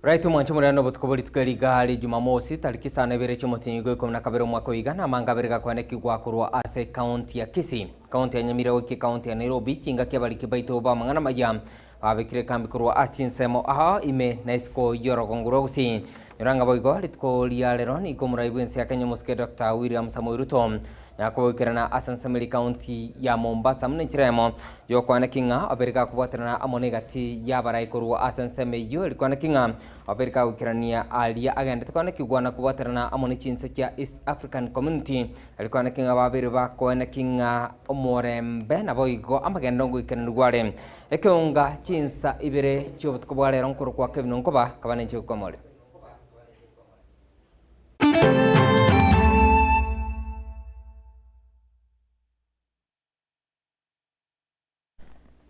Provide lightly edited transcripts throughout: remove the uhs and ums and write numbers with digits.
Right mwancho murano butukobori tukerigali Jumamosi tariki 2 cy'umutinyigo 12 mwaka w'igana mangabirega kwaneki gwakurwa ase county ya Kisii county ya Nyamira wiki county ya Nairobi kinga kebariki baito ba mangana majam abikire kambi kurwa a Chinsemo aha ime na isko yorogonguro gusi Niranga boigo litko lialero ni komuraibu ensi ya Kenya muske Dr. William Samoei Ruto yakobikirana Asansemeli county ya Mombasa mninchiremo yokwana kinga aberika kubaterana amonegati yabarai kurwa Asanseme yo likwana kinga aberika ukirania alia agenda tukwana kigwana kubaterana amoni Chinsa cha East African Community likwana kinga babere bakwana kinga omorembe na boigo amagenda ngwikana rware Ekeonga Chinsa Ibere cyobutko ronkuru kwa Kevin Nkoba kabane cyo komole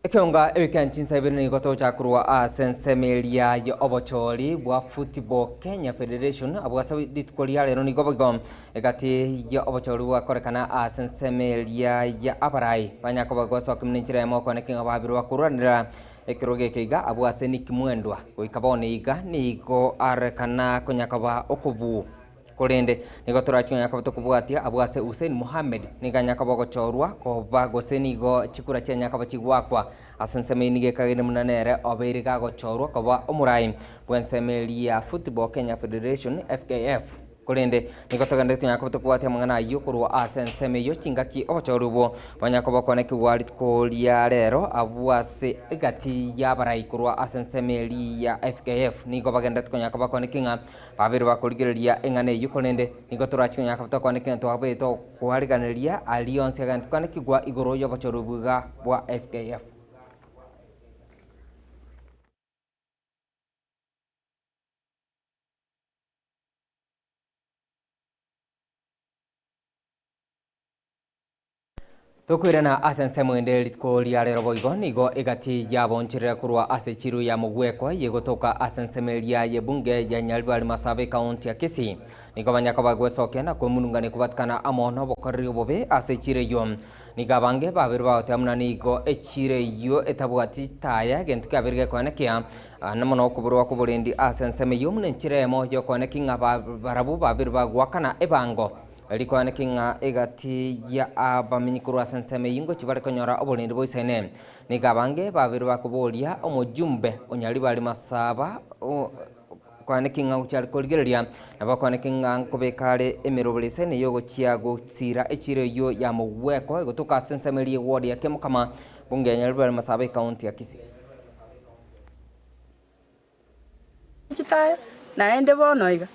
Ekeonga weekend Chinsa Ibere ni goto chakurwa Asansemeli ya obochori bwa football Kenya Federation abwasabi ditkolia lero ni gobogo egati ya obochori bwa korekana Asansemeli ya abarai banyakobago sokimninchira mo konekinga babirwa kuranira ekiroge keiga abwase nikimwendwa goikabone iga nigo arekana konyakaba okubu Korende nigotora chinya kabato kubwatia abwase Hussein Mohamed niganya kabogo chorwa ko bago senigo chikura chenya kabachigwakwa Asanseme nige kagene munanere oberiga go chorwa koba omurai bwensemeli ya Football Kenya Federation FKF Korende nigotogande chinya kabato kubwatia mangana yokurwa Asanseme yo chingaki obochorubo banyakoba koneki walit ko lia rero abwase egati yabarai kurwa Asansemeli ya FKF nigo bagenda tkonya koba konekinga babiri bakurigereria engane yukonende nigotora chinya kabato konekinga to abeto kuhariganeria alliance agant konekigwa igoro yo bochorubuga bwa FKF Tokwirana Asansemo litko liare roboigo nigo egati yabonchire kurwa asechiru ya mugweko yegotoka Asansemeli ya bunge ya Nyalibali Masabe county ya Kisii nigo banyakabagwe sokena ko munungane kubatkana amono bokorri bobe asechire yo nigabange babirwa otamna nigo echire yo etabwati taya gentuka berge kwanekia namono kuburwa kuburendi Asanseme yo munenchire mo yo kwanekinga barabu babirwa gwakana ebango Elikwana kinga egati ya abaminyikuru Asanseme yingo chibare konyora obolindi boisene nigabange babiri bakubolia omujumbe Onyalibali Masaba kwane kinga uchali koligereria nabakwane kinga nkobekale emirobulesene yogo chiago tsira echire yo ya mugweko egotoka Asansemeli ward ya kemukama bunge ya Nyalibali Masaba county ya Kisii chitaya naende bonoiga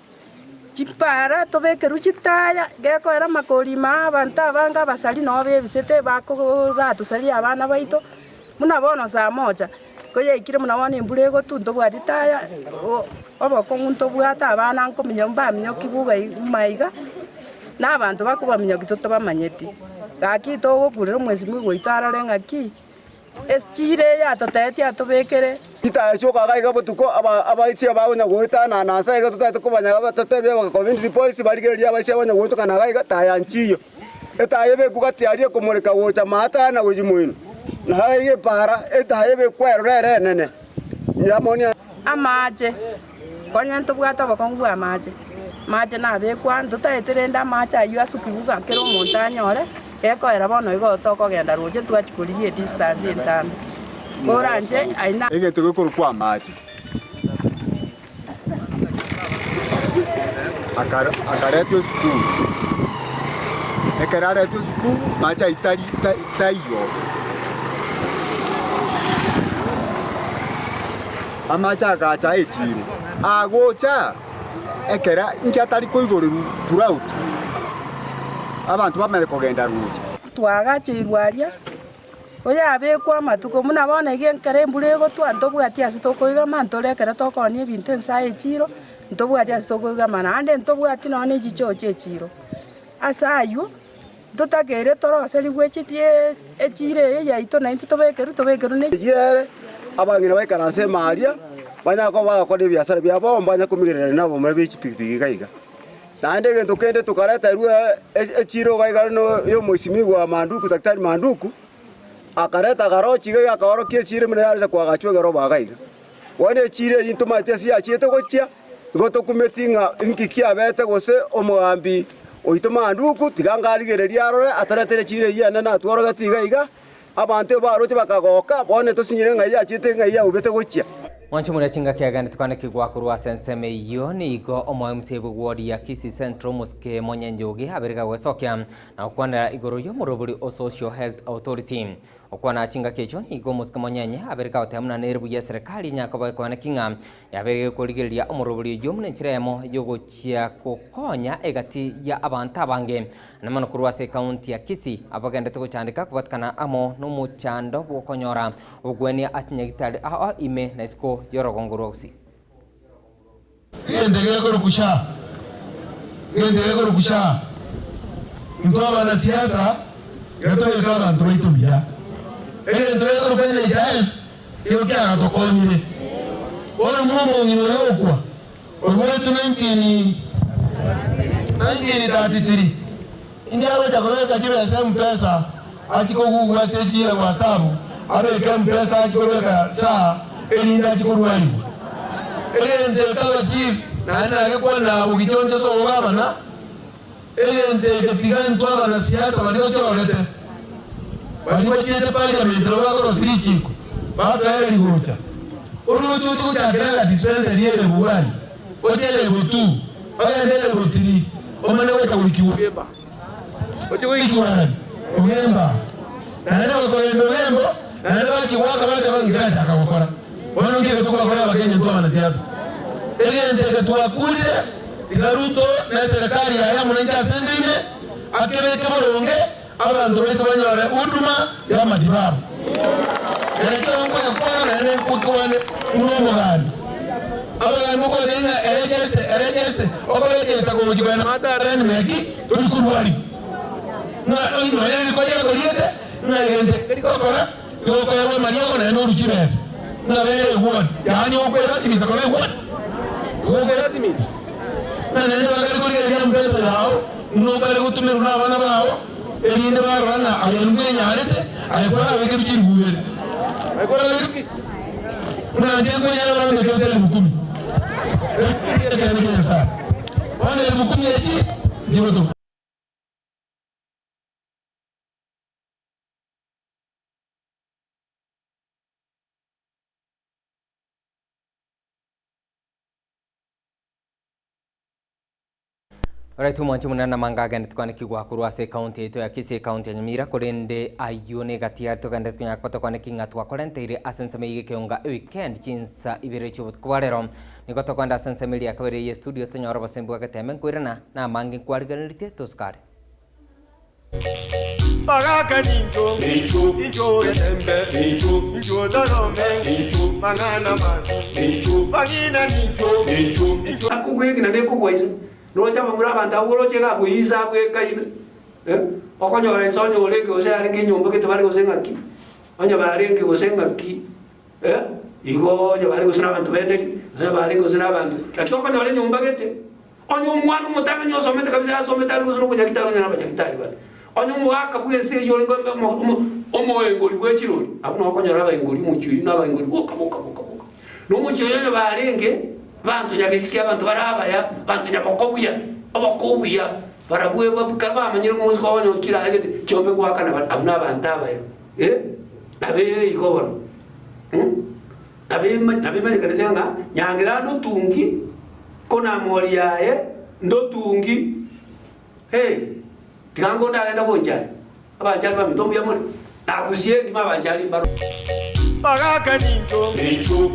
Chipara tobekeru chitaya geko era makolima abantu abanga basali no bebisete bako batusali abana baito muna bono saa moja koye ikire muna wana imbulego tunto bwa ditaya oboko ngunto bwata abana nko minyomba minyokibuga maiga n'abantu bakuba minyokito bamanyeti gakito gokurira mwezi mwe itara rengaki Eskire ya totete atobekere Ita choka ga botuko abaisi abawona gota na nasa ga totete ko banya ga totebe ba community police barigere ya abaisi abawona gota kana ga taya nchiyo eta yebe kugati ari ko moreka wocha mata na gojimuino na haye para eta yebe kwerere nene nyamoni amaje konyanto bwata bakongu amaje maje na be kwandu taeterenda macha yu asukibuga kero montanyore Eko era bono igo toko genda roje twachikurie distance entambe. Koranje aina egento gikuru kwa maji. Akareto school. Ekarareto school macha itali tayo. Amacha gacha echire. Agocha ekera nkyatali koigoro throughout. Abantu bamere kogenda ruji twagachirwaria oya abekwa matuko muna bona igenkare mbulego twanto bwati asitokoiga mantorekera tokonie bintu ensa echiro ntobwati asitokoiga mana ande ntobwati none jichoche echiro asayu totakere toroseri bwechitie echire yaito na tobekeru ne yere abangina baikaranse maria banyako bagakora ebiasara bya bomba nyakumigerera nabo mabechi pipigi gaiga Nande gento kende tukareta ruwe echiro gaiga no yo moisimi wa manduku daktari manduku akareta garochi ga akawaro kie chire mune yari kwa gachwe garo bagaiga wane chire yinto matesi achete gochia goto kumetinga inkiki abete gose omugambi oitoma anduku tigangarigereria arore ataretere chire yana na tworoga tiga abantu baroche bakagoka bone tosinyire ngai achete ngai ubete gochia Wancho mura chinga kiagani tukane kigwakurwa senseme iyo ni igo omo msebu gwodi ya Kisii Central Mosque Monyenjogi abirika wesokia na okwana igoro yo muroburi o Social Health Authority okwana chinga kecho igo Mosque Monyenye abirika otemuna nerbu ya serikali nyakaba kwana kinga yabirika kurigiria omuroburi yo munenchiremo yogochia kokonya egati ya abantu abange namano kurwa se county ya Kisii abagende tukuchandika kubatkana amo numuchando bwokonyora ogweni atinyagitari a ime na isko yorogongorosi Gende kusha Ntoa na siasa yatoe kama ntoi tubia ntoe kupenda jae yo kya atokonire ora mumo ngino yokwa ora tunangeni tatitiri india wacha kuweka jiwe sehemu pesa akikogugwa seji ya WhatsApp abeka mpesa akikoweka cha elinda chikurwani ende kala chief na angekuwa na ukichonja so gavana ende ketigani twala na siasa waliochorete walipochete parliament wako sirikiko baka ele ligocha urucho chucha kera dispensary ile bugani ojele butu oyendele butiri omane weta ulikiweba ochiwikiwana ugemba na ndio kwa ngembo na ndio kiwaka bata bangira chaka gukora bono ngire tukwa kwa Wakenya twala na siasa egende twakulire igaruto na serikali ya munenja sendine akebeke boronge abantu betu banyore huduma ya matibabu elekero ngoja kwa na ene kukwane unomo gani aba mko denga eregeste okoregesta ko mujibana mata ren meki tulikurwali na ino yeye ko yego yete na gende kokora ko yawe maria ko na no rukibesa na bere won yani okwera simisa ko won okwera simisa na nene bagari ko ya mpesa yao no bale kutumiru na bana bao elinde baranga ayengwe nyarete ayekora weke bijiruwe ayekora weke na njengo nyara bana Getembe bukumi Getembe sasa wale bukumi eji jiboto Right mwancho munana mangaga ndikwane kigwa kurwa se county ito ya Kisii county ya Nyamira kurende ayone gatia tokande kunya kotokwane kinga twa korenteire asenseme Ekeonga weekend Chinsa Ibere chubut kwarero nikoto kwanda asenseme ya kabere ye studio tonyoro basembu Getembe kwirana na mangi kwariganirite toskare Bagaka ninjo ninjo Getembe ninjo dorome ninjo manana man ninjo bagina ninjo akugwegi na nekugwaizo no chama mura banda wolo chega kuiza bwekaine okonyo bare sonyo oleke ose aringe nyombo ketebale gosengaki onyo barenge gosengaki igo onyo bare gosena bantu benderi ose bare gosena bantu lakini okonyo ole nyomba gete onyo mwana mutanga nyo somete kabisa somete ali goseno kunya kitalo na banyakitali bale onyo muwaka bwese yo lingombe omo engoli gwechirori abuno okonyo raba engoli muchi na ba engoli boka no muchi yo barenge bantu nyagisikia bantu barabaya bantu nyabokobuya abakobuya barabwe bakaba amanyira umuzi kwa wanyo kira hegete cyombe kwakana abuna bantabayo nabere ikobora nabe kanzenga nyangira ndutungi kona mori yae ndotungi tigango ndagenda bonjani abanjali bamitombo ya muri nagusiye ndima abanjali baro Bagaka ninjo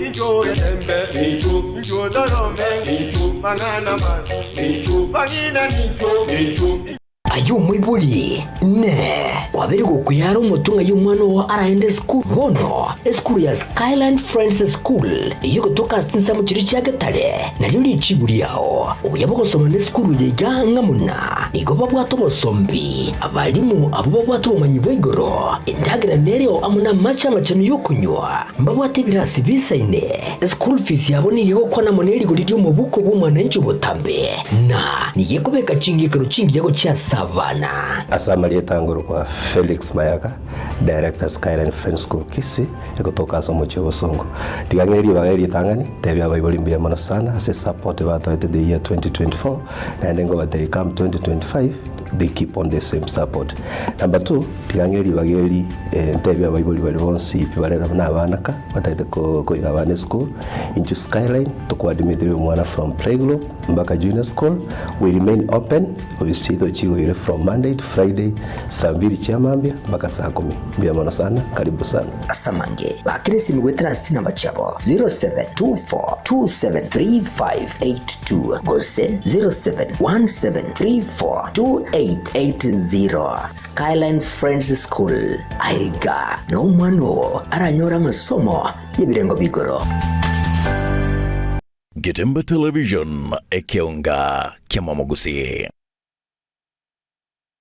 ninjo Getembe ninjo dorome ninjo manana man ninjo bagina ninjo ayo mwibuli ne kwabiri gukuyara umutunga y'umwana wa araende school bono school ya Skyline Friends School iyo kutoka Chinsa mu kiri cya Gatare nari uri chiburi yao ubuyabo gusoma ne school yega ngamuna nigo babwato bosombi abalimu abo babwato umanyi bwegoro indagira neryo amuna macha macano yo kunywa mbabwate birasi bisaine school fees yabo ni yo kwana moneri guri ryo mu buko bw'umwana n'icyo butambe na niye kubeka chingi karo chingi yago cya abana. Asamaria tanguru kwa Felix Mayaka, Director Skyline Friends School Kisii, kutoka Somocho Songo. Tigangeri bageri tangani, tebya bayolimbia mana sana, se support about the year 2024 and then go they come 2025, they keep on the same support. Number 2, tigangeri bageri tebya bayoli balonsi pibarera na abanaka, bataite ko irabane school into Skyline to coordinate mwana from playgroup mpaka junior school. We remain open. We see the chigo from Monday to Friday, saa 2 chiamambia mpaka saa 10. Mbia mana sana, karibu sana. Asamange. Bakirisi mwetana stina mbachabo 0724273582 gose 0717342880. Skyline Friends School. Aiga no mano aranyora masomo yebirengo bigoro. Getembe Television Ekeonga Kiamamogusi.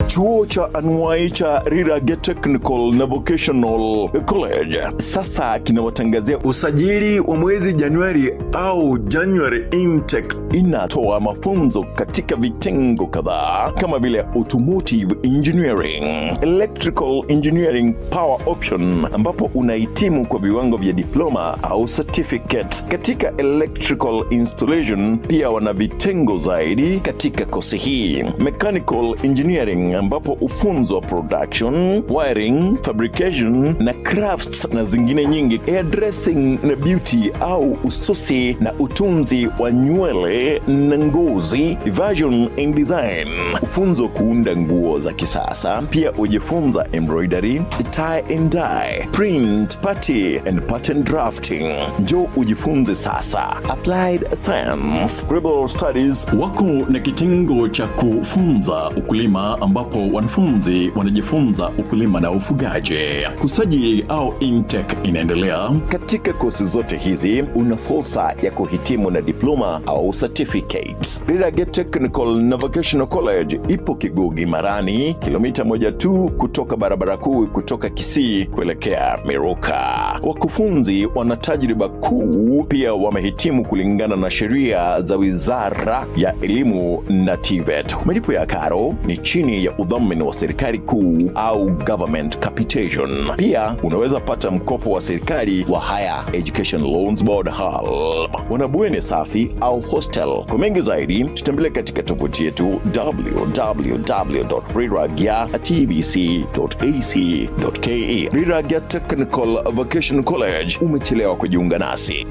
Chuo cha anuwai cha Rirage Technical na Vocational College sasa kinawatangazia usajili wa mwezi Januari au January intake. Inatoa mafunzo katika vitengo kadhaa kama vile automotive engineering, electrical engineering, power option ambapo unahitimu kwa viwango vya diploma au certificate. Katika electrical installation pia wana vitengo zaidi katika kosi hii. Mechanical engineering ambapo ufunzo wa production, wiring, fabrication na crafts na zingine nyingi. Hairdressing na beauty au ususi na utunzi wa nywele na ngozi, fashion and design. Ufunzo kuunda nguo za kisasa. Pia ujifunza embroidery, tie and dye, print, party and pattern drafting. Njoo ujifunze sasa. Applied science, global studies. Wako na kitengo cha kufunza ukulima ambapo wanafunzi wanajifunza ukulima na ufugaji. Kusajili au intake inaendelea. Katika kosi zote hizi una fursa ya kuhitimu na diploma au certificate. Rirage Technical na Vocational College ipo Kigugi Marani, kilomita 1 tu kutoka barabara kuu kutoka Kisii kuelekea Meruka. Wakufunzi wana tajriba kuu, pia wamehitimu kulingana na sheria za Wizara ya Elimu na TVET. Malipo ya karo ni chini ya udhamini wa serikali kuu au government capitation. Pia unaweza pata mkopo wa serikali wa Higher Education Loans Board HALB. Wanabweni safi au hostel. Kwa mengi zaidi tutembelee katika tovuti yetu www.riragya.tbc.ac.ke. Riragya Technical Vocational College, umechelewa kujiunga nasi.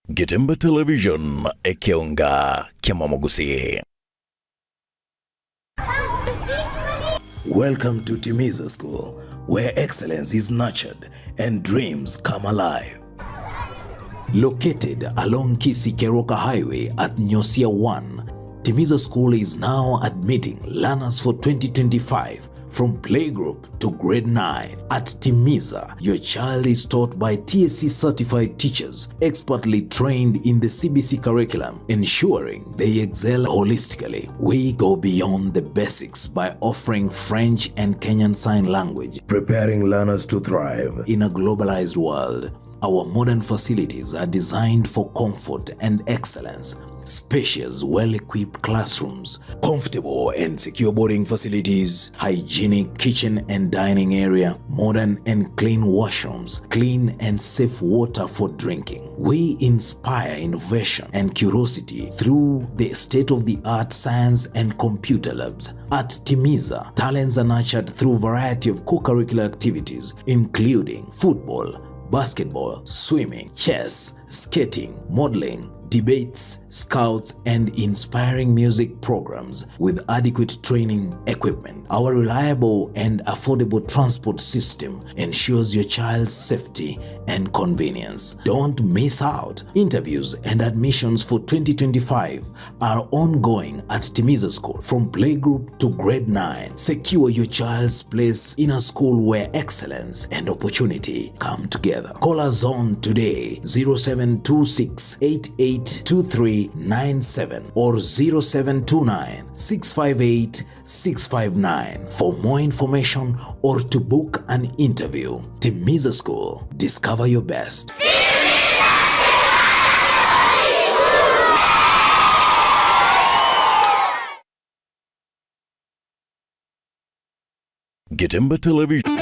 Getembe Television Ekeonga Kiamamogusi. Welcome to Timiza School, where excellence is nurtured and dreams come alive. Located along Kisii Highway at Nyosia 1, Timiza School is now admitting learners for 2025 from playgroup to grade 9. At Timiza, your child is taught by TSC certified teachers, expertly trained in the CBC curriculum, ensuring they excel holistically. We go beyond the basics by offering French and Kenyan Sign Language, preparing learners to thrive in a globalized world. Our modern facilities are designed for comfort and excellence. Spacious, well-equipped classrooms, comfortable and secure boarding facilities, hygienic kitchen and dining area, modern and clean washrooms, clean and safe water for drinking. We inspire innovation and curiosity through the state-of-the-art science and computer labs. At Timiza, talents are nurtured through a variety of co-curricular activities, including football, basketball, swimming, chess, skating, modeling, debates, scouts, and inspiring music programs with adequate training equipment. Our reliable and affordable transport system ensures your child's safety and convenience. Don't miss out. Interviews and admissions for 2025 are ongoing at Timiza School from playgroup to grade 9. Secure your child's place in a school where excellence and opportunity come together. Call us on today 0726 882397 or 0729 658 659 for more information or to book an interview. Timiza School. Discover your best. Getembe Television.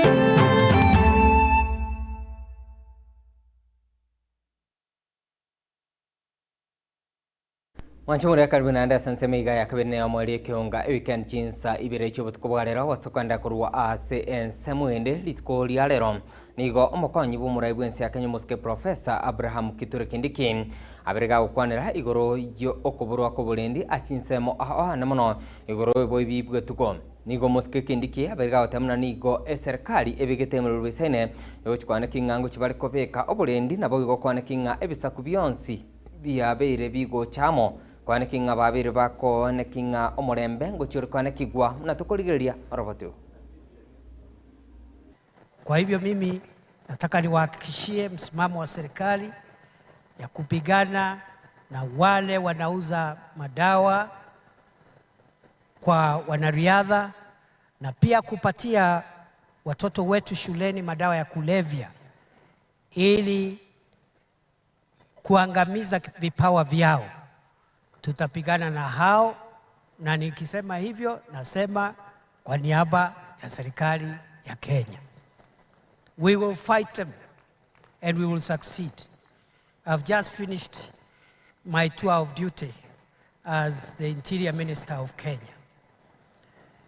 Wanchumuri karibu na anda sansemiga ya kabine ya mwali Ekeonga weekend Chinsa Ibere chubut kubagarera wasokanda kurwa ase Samuende litko lialero nigo omokonyi bumuraibu ensi akanyu muske Professor Abraham Kithure Kindiki aberega ukwanira igoro yo okuburwa kubulendi achinsemo aho na muno igoro boibibwe tuko nigo muske Kindiki aberega otamna nigo serikali ebigetemero rubisene yo chikwana kingango chibali kopeka obulendi nabo igokwana kinga ebisaku byonsi biabeire bigo chamo kwane kinga babiri bako ne kinga omorembe ngochuri kwane kigwa na tukoligeria roboto. Kwa hivyo mimi nataka niwahakikishie msimamo wa serikali ya kupigana na wale wanauza madawa kwa wanariadha na pia kupatia watoto wetu shuleni madawa ya kulevya ili kuangamiza vipawa vyao. Tutapigana na hao, na nikisema hivyo nasema kwa niaba ya serikali ya Kenya. We will fight them and we will succeed. I've just finished my tour of duty as the Interior Minister of Kenya.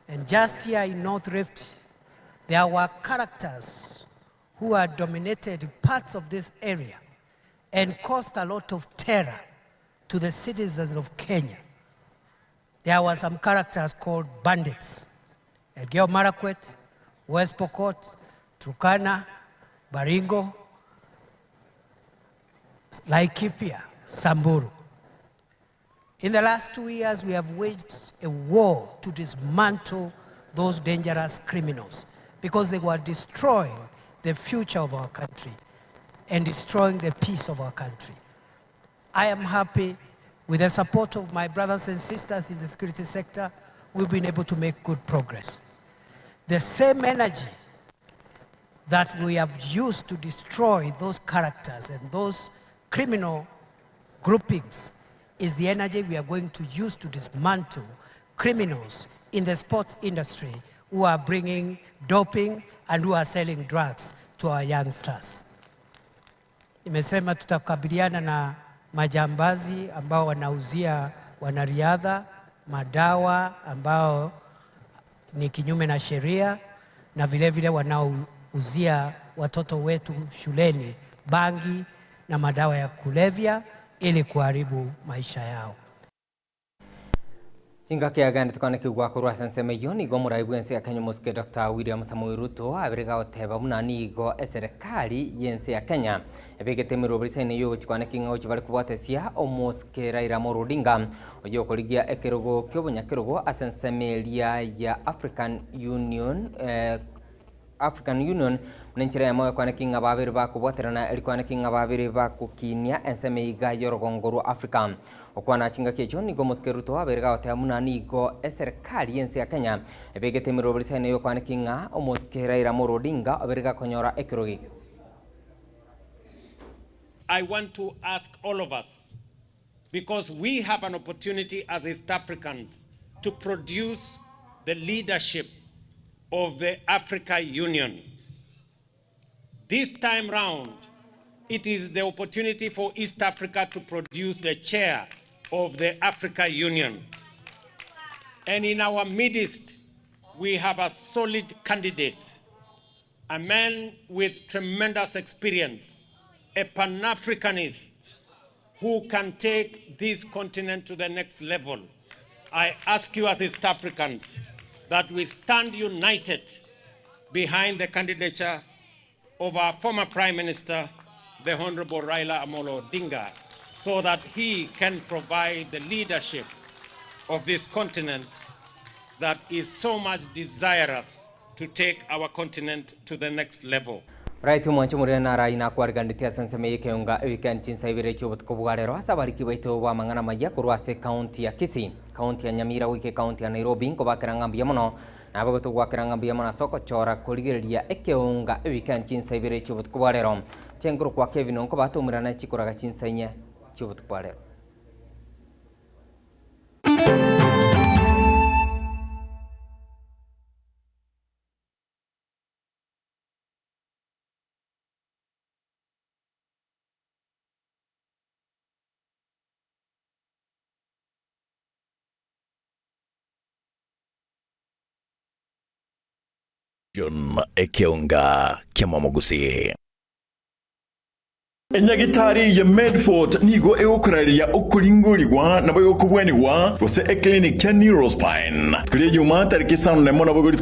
And just here in North Rift, there were characters who had dominated parts of this area and caused a lot of terror to the citizens of Kenya. There were some characters called bandits. Elgeyo Marakwet, West Pokot, Turkana, Baringo, Laikipia, Samburu. In the last 2 years, we have waged a war to dismantle those dangerous criminals because they were destroying the future of our country and destroying the peace of our country. I am happy with the support of my brothers and sisters in the security sector, we've been able to make good progress. The same energy that we have used to destroy those characters and those criminal groupings is the energy we are going to use to dismantle criminals in the sports industry who are bringing doping and who are selling drugs to our youngsters. Nimesema tutakabiliana na majambazi ambao wanauzia wanariadha madawa ambao ni kinyume na sheria na vile vile wanaouzia watoto wetu shuleni bangi na madawa ya kulevya ili kuharibu maisha yao. Singa kia gani tukane kigwa kurwa sanseme yoni go muraibu ensi ya Kenya muske Dr. William Samoei Ruto abirega oteba munani go serikali yensi ya Kenya ebegetemero brisene yo chikwane kinga ochibali kubwatesia omuske Raila Amolo Odinga oyo koligia ekerogo kyobonyakerogo asensemelia ya African Union nenchira ya moyo kwane kinga babiri bakubwaterana elikwane kinga babiri bakukinia enseme iga yorogongoro Africa okwana chinga kecho nigo muske Ruto aberega otea munani go serikali yensi ya Kenya ebegetemero brisene yo kwane kinga omuske Raila Amolo Odinga aberega konyora ekerogo. I want to ask all of us, because we have an opportunity as East Africans to produce the leadership of the Africa Union. This time round, it is the opportunity for East Africa to produce the chair of the Africa Union. And in our midst, we have a solid candidate, a man with tremendous experience, a Pan-Africanist who can take this continent to the next level. I ask you as East Africans that we stand united behind the candidature of our former Prime Minister, the Honorable Raila Amolo Odinga, so that he can provide the leadership of this continent that is so much desirous to take our continent to the next level. Right, mwancho murena raina kuarganditia sanseme Ekeonga weekend Chinsa Ibere chobot kubugarero hasabari kibaito wa mangana maya kurwase county ya Kisii, county ya Nyamira wike county ya Nairobi ko bakirangambia muno nabo to gwakirangambia muno soko chora kuligeria Ekeonga weekend Chinsa Ibere chobot kubugarero chenguru kwa Kevin onko batumurana chikuraga Chinsa nye chobot kubugarero. Ekeonga Kiamamogusi. Enyagitari ya Medford nigo eokuraria okulinguligwa nabo yokubwenigwa gose clinic ya Neurospine. Kuri yuma tariki 5 na mona bogori